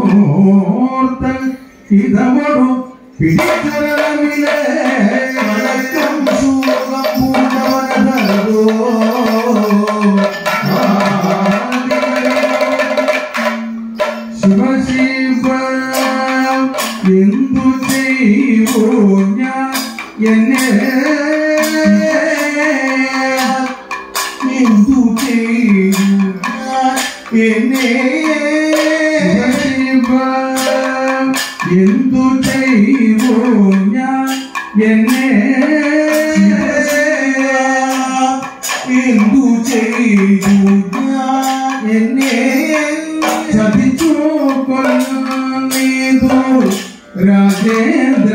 ഇണക്കാമെന്നോർത്തൻ ഇതമൊടു പിടിച്ചരമിലെ വഴക്കം സുഖം പൂണ്ടവനതോ ശിവശിവ എന്തു ചെയ്യൂ ഞാൻ എന്നെ എന്തു ചെയ്യൂ എന്നെ ശിവ എന്തു ചെയ്യൂ ഞാൻ എന്നെ എന്തു ചെയ്യൂ ഞാൻ എന്നെ ചതിച്ചു കൊല്ലുന്നീതു രാജേന്ദ്ര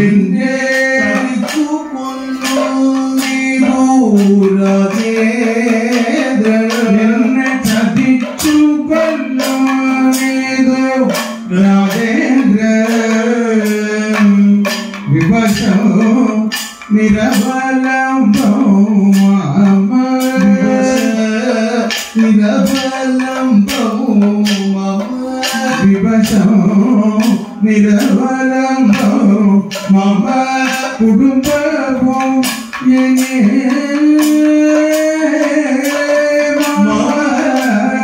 എന്നെ ചതിച്ചു കൊല്ലുന്നീതു രാജേന്ദ്ര എന്നെ ചതിച്ചു കൊല്ലുന്നീതു രാജേന്ദ്ര വിവശം നിരവലംബം വിവശം നിരവലംബം മമ കുടുംബവും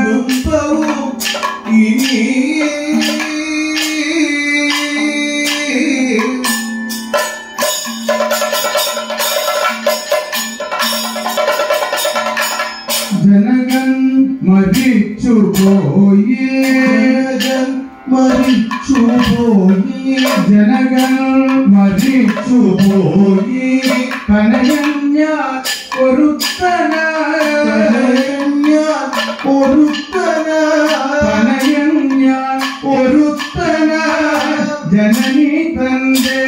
കുടുംബവും ഇനി ജനകൻ മരിച്ചു പോയി ജനകൻ മരിച്ചു പോയി കനയൻ ഞാൻ ഒരുത്തന ജനനി തന്റെ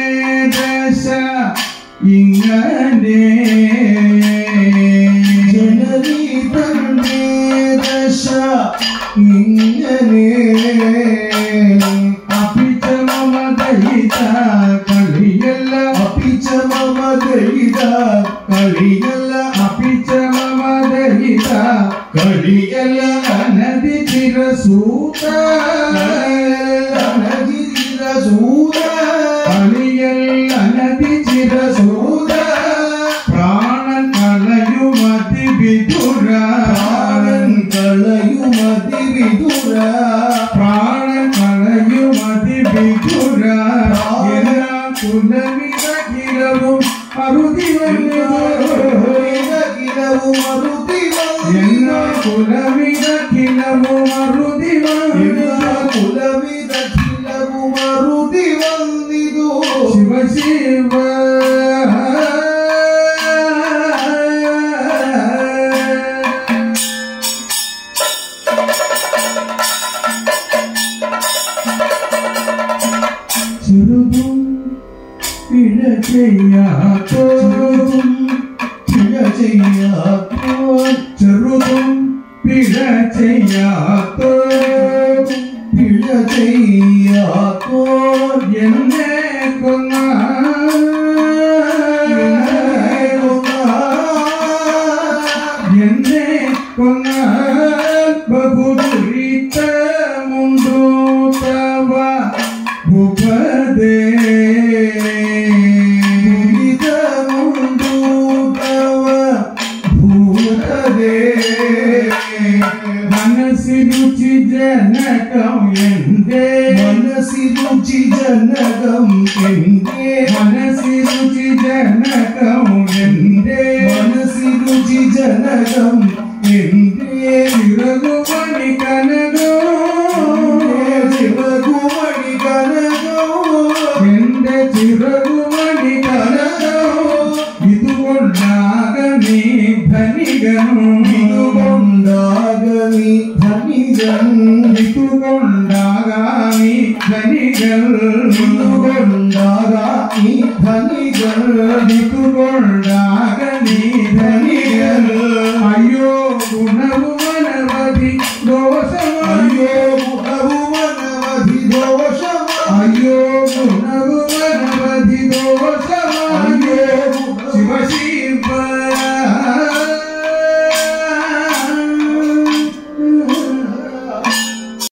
ദശ ഇങ്ങനെ ജനനി തന്റെ ദശ ഇങ്ങനെ അപിചമമദയിത കളിയല്ല അപിചമമദയിത കളിയല്ല അപിചമമദയിത കളിയല്ല അനധി ചിരസൂത അനധി ചിരസൂത കളിയല്ല അനധി ചിരസൂത പ്രാണൻ കളയുമതി വിദുര പ്രാണൻ കളയുമതി വിദുര പ്രാണൻ കളയുമതി വിദുര എല്ലാം കുലമിതകിലവും അറുതി വന്നിതകിലവും അറുതി എല്ലാം കുലമിതകിലവും അറുതി കുലമിതകിലവും അറുതി വന്നിതു ശിവശിവ ചെറുതും പിഴ ചെയ്യാത്തോ ചെറുതും പിഴ ചെയ്യാത്തോ എന്നെ കൊന്ന എന്നെ കൊന്ന ബഹുദുരിതമുണ്ടോ തവ ഭൂപദേ ദുരിതമുണ്ടോ തവ ഭൂപദേ മനസ്സിരുചി ജനകം എന്റെ മനസ്സിരുചി ജനകം എന്റെ മനസ്സിരുചി ജനകം എന്റെ മനസ്സിരുചി ജനകം എന്റെ ചിറകുമണി കനകോ ചിറകുമണി കനകോ എന്റെ ചിറകുമണി കനകോ ഇതുകൊണ്ടാകനീ ധനികനും ഇതുകൊണ്ടാകനീ ധനികൻ ഇതുകൊണ്ടാകാനീ ധനികൾ ഇതുകൊണ്ടാകാനീ ധനികൾ ഇതുകൊണ്ടാകനീ ധനികൾ